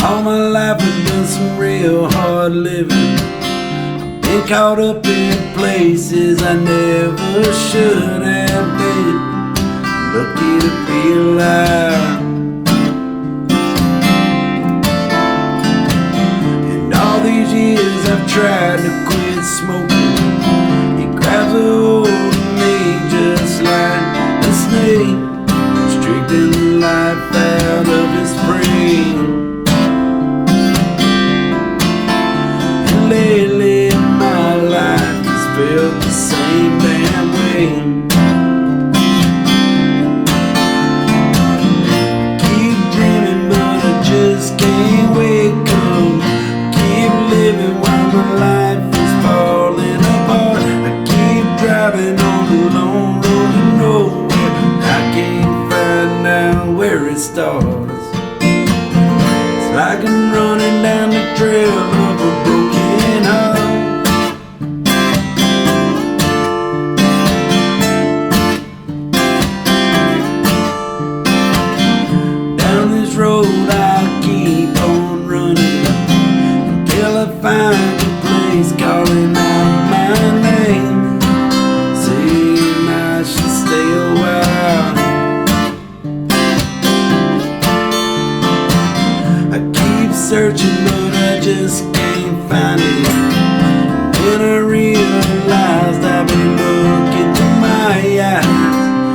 All my life I've done some real hard living. Been caught up in places I never should have been. Lucky to be alive. And all these years I've tried to quit smoking. It grabs a hold of me just like a snake, restricting the life out of his brain. And lately my life has felt the same damn way. Keep dreaming but I just can't wake up. Keep living while my life is falling apart. I keep driving on the long road to nowhere. I can't find out where it starts. It's like I'm running down the trail of a broken heart. Road I'll keep on running until I find a place calling out my name, saying I should stay a while. I keep searching but I just can't find it. Then I realized I've been looking through my eyes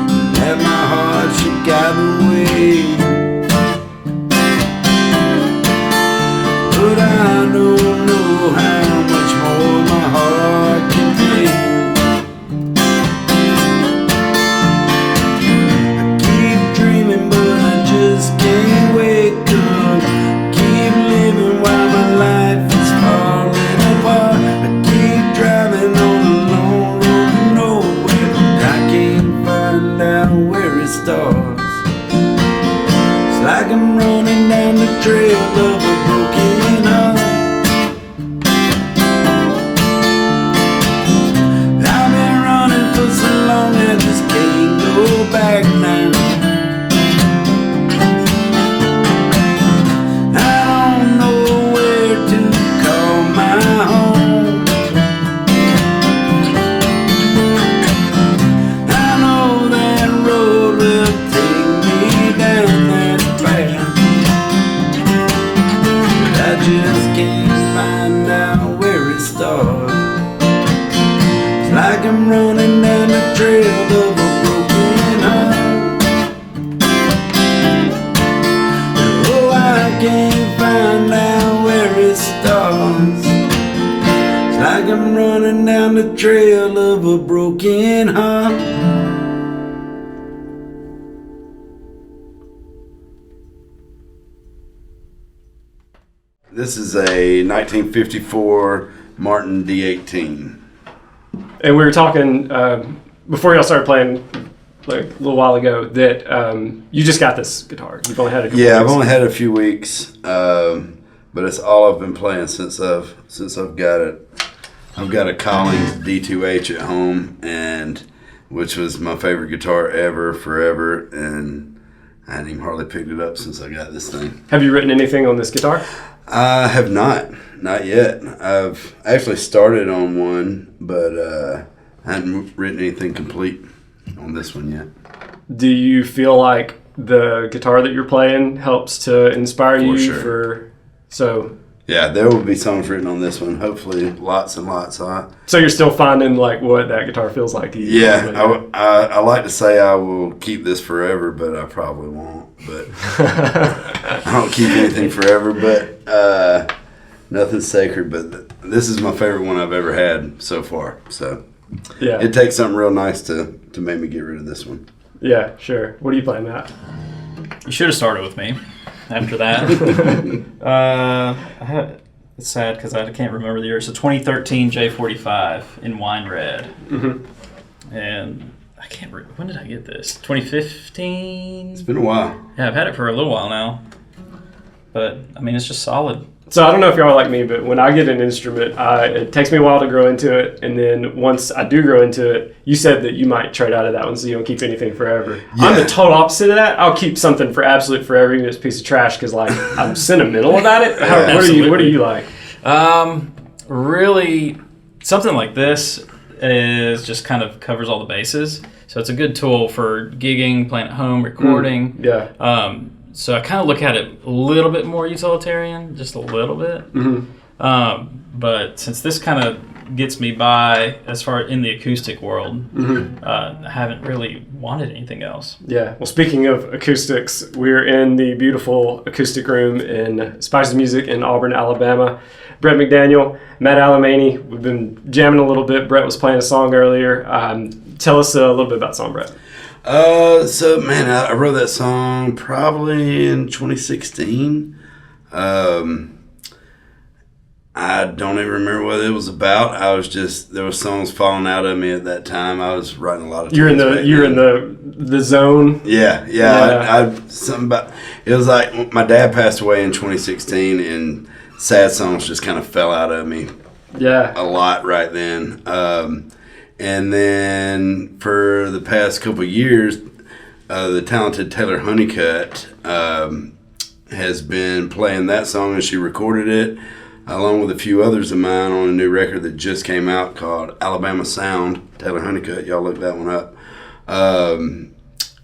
and that my heart should guide the way. But I don't know how much more my heart can take. I keep dreaming but I just can't wake up. Keep living while my life is falling apart. I keep driving on a long road to nowhere. I can't find out where it starts. It's like I'm running down the trail of a broken heart. I've been running for so long I just can't go back now. I don't know where to call my home. I know that road will take me down that path. I just can't find out where it starts. It's like I'm running down the trail of a broken heart. Oh, I can't find out where it starts. It's like I'm running down the trail of a broken heart. This is a 1954 Martin D18. And we were talking before y'all started playing, like a little while ago, that you just got this guitar. You've only had it. Yeah, I've only had it a few weeks, but it's all I've been playing since I've got it. I've got a Collings D2H at home, and which was my favorite guitar ever, forever, and I hadn't even hardly picked it up since I got this thing. Have you written anything on this guitar? I have not yet. I've actually started on one, but I hadn't written anything complete on this one yet. Do you feel like the guitar that you're playing helps to inspire you? Sure. Yeah, there will be songs written on this one. Hopefully, lots and lots. So you're still finding like what that guitar feels like to you? Yeah, I like to say I will keep this forever, but I probably won't. But I don't keep anything forever, but nothing's sacred. But this is my favorite one I've ever had so far. So yeah, it takes something real nice to make me get rid of this one. Yeah, sure. What are you playing, Matt? You should have started with me. After that, it's sad because I can't remember the year. It's a 2013 J45 in wine red, and I can't. When did I get this? 2015. It's been a while. Yeah, I've had it for a little while now, but I mean, it's just solid. So I don't know if y'all are like me, but when I get an instrument, it takes me a while to grow into it, and then once I do grow into it, you said that you might trade out of that one, so you don't keep anything forever. Yeah. I'm the total opposite of that. I'll keep something for absolute forever, even if it's a piece of trash, because like I'm sentimental about it. What are you like? Really, something like this is just kind of covers all the bases. So it's a good tool for gigging, playing at home, recording. Yeah. So I kind of look at it a little bit more utilitarian, just a little bit. Mm-hmm. But since this kind of gets me by as far in the acoustic world, I haven't really wanted anything else. Yeah. Well, speaking of acoustics, we're in the beautiful acoustic room in Spices Music in Auburn, Alabama. Brett McDaniel, Matt Alemany. We've been jamming a little bit. Brett was playing a song earlier. Tell us a little bit about the song, Brett. So man, I wrote that song probably in 2016. I don't even remember what it was about. There was songs falling out of me at that time. I was writing a lot of. You're in the zone. Yeah. I something about it was like my dad passed away in 2016, and sad songs just kind of fell out of me. Yeah, a lot right then. And then for the past couple of years, the talented Taylor Honeycutt has been playing that song, and she recorded it along with a few others of mine on a new record that just came out called Alabama Sound. Taylor Honeycutt, y'all look that one up.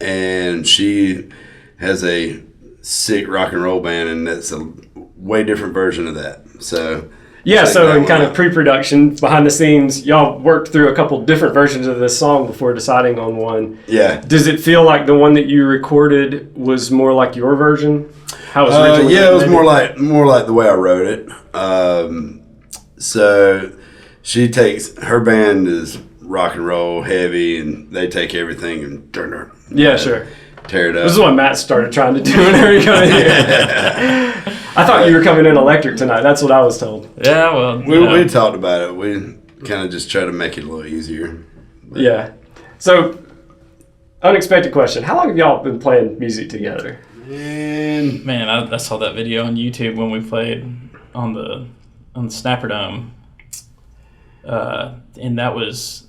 And she has a sick rock and roll band, and that's a way different version of that. So yeah, so in kind of pre-production, behind the scenes, y'all worked through a couple different versions of this song before deciding on one. Yeah. Does it feel like the one that you recorded was more like your version? How it was originally yeah, it was maybe? more like the way I wrote it. So she takes her band is rock and roll heavy, and they take everything and tear it up. This is what Matt started trying to do whenever he got in here. I thought you were coming in electric tonight. That's what I was told. Yeah, well, we talked about it. We kind of just try to make it a little easier. But. Yeah. So, unexpected question. How long have y'all been playing music together? Man, I saw that video on YouTube when we played on the Snapper Dome, and that was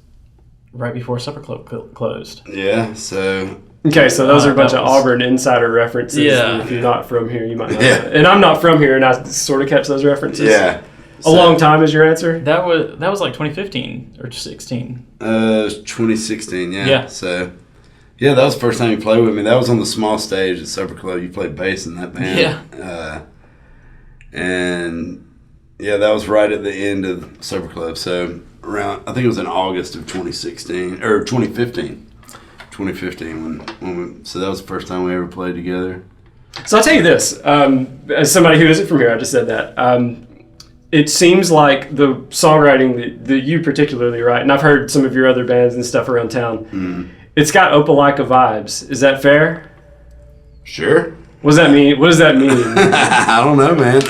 right before Supper Club closed. Yeah, so... Okay, so those are a bunch of Auburn insider references. Yeah. If you're not from here, you might not. Yeah. And I'm not from here, and I sort of catch those references. Yeah. A long time is your answer? That was like 2015 or 16. 2016, yeah. Yeah. So, yeah, that was the first time you played with me. That was on the small stage at Supper Club. You played bass in that band. Yeah. And, yeah, that was right at the end of Supper Club. So, around, I think it was in August of 2016, or 2015. 2015 when so that was the first time we ever played together. So I'll tell you this, as somebody who isn't from here, I just said that. It seems like the songwriting that you particularly write, and I've heard some of your other bands and stuff around town, it's got Opelika vibes. Is that fair? Sure. What does that mean? I don't know, man.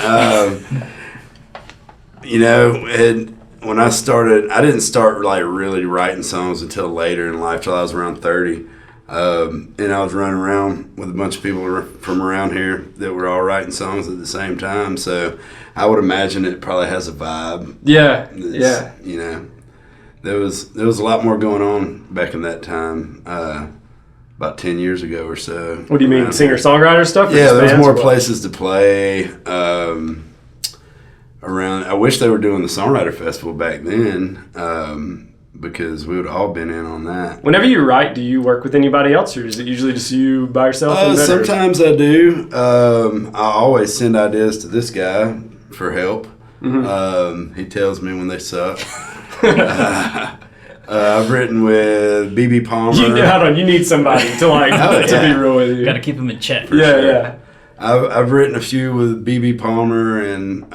When I started, I didn't start like really writing songs until later in life, till I was around 30. And I was running around with a bunch of people from around here that were all writing songs at the same time. So I would imagine it probably has a vibe. Yeah. There was a lot more going on back in that time, about 10 years ago or so. What do you mean, singer-songwriter stuff? Yeah, there was more places to play. Around, I wish they were doing the Songwriter Festival back then, because we would have all been in on that. Whenever you write, do you work with anybody else, or is it usually just you by yourself? Sometimes I do. I always send ideas to this guy for help. He tells me when they suck. I've written with B.B. Palmer. Hold on, you need somebody to to be real with you. Got to keep them in check for sure. Yeah. I've written a few with B.B. Palmer and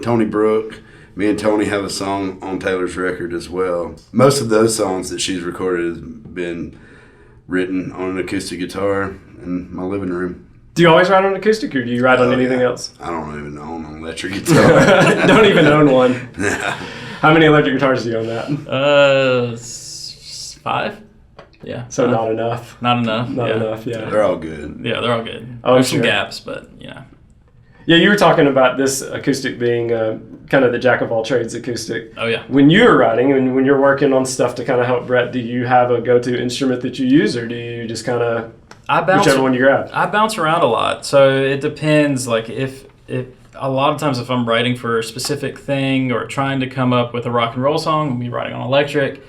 Tony Brook. Me and Tony have a song on Taylor's record as well. Most of those songs that she's recorded has been written on an acoustic guitar in my living room. Do you always write on acoustic, or do you write on anything else? I don't even own an electric guitar. Don't even own one. How many electric guitars do you own, that? 5. Yeah. So not enough. Not enough. Not enough, yeah. They're all good. Yeah, they're all good. Oh, There's some gaps, but, Yeah, you were talking about this acoustic being kind of the jack of all trades acoustic. Oh yeah. When you're writing and when you're working on stuff to kind of help Brett, do you have a go-to instrument that you use, or do you just kind of whichever one you grab? I bounce around a lot, so it depends. Like if a lot of times if I'm writing for a specific thing or trying to come up with a rock and roll song, I'll be writing on electric.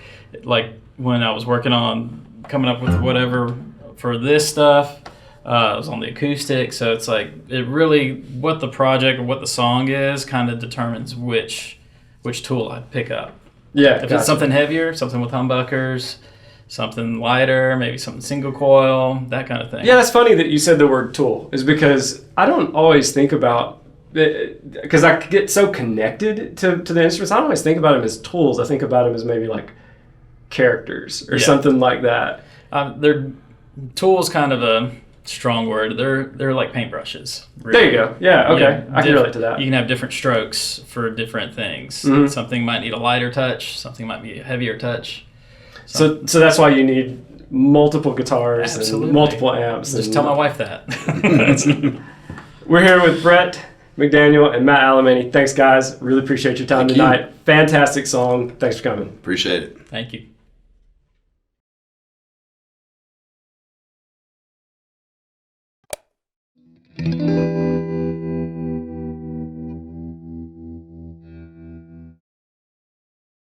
Like when I was working on coming up with whatever for this stuff. I was on the acoustic, so it's like it really what the project or what the song is kind of determines which tool I pick up. Yeah, If it's something heavier, something with humbuckers, something lighter, maybe something single coil, that kind of thing. Yeah, that's funny that you said the word tool, is because I don't always think about it, because I get so connected to the instruments. I don't always think about them as tools. I think about them as maybe like characters or something like that. They're tools, kind of a strong word. They're like paintbrushes. Really. There you go. Yeah, okay. I can relate to that. You can have different strokes for different things. Mm-hmm. Something might need a lighter touch. Something might be a heavier touch. So that's why you need multiple guitars and multiple amps. Just tell my wife that. We're here with Brett McDaniel and Matt Alemany. Thanks, guys. Really appreciate your time tonight. Fantastic song. Thanks for coming. Appreciate it. Thank you.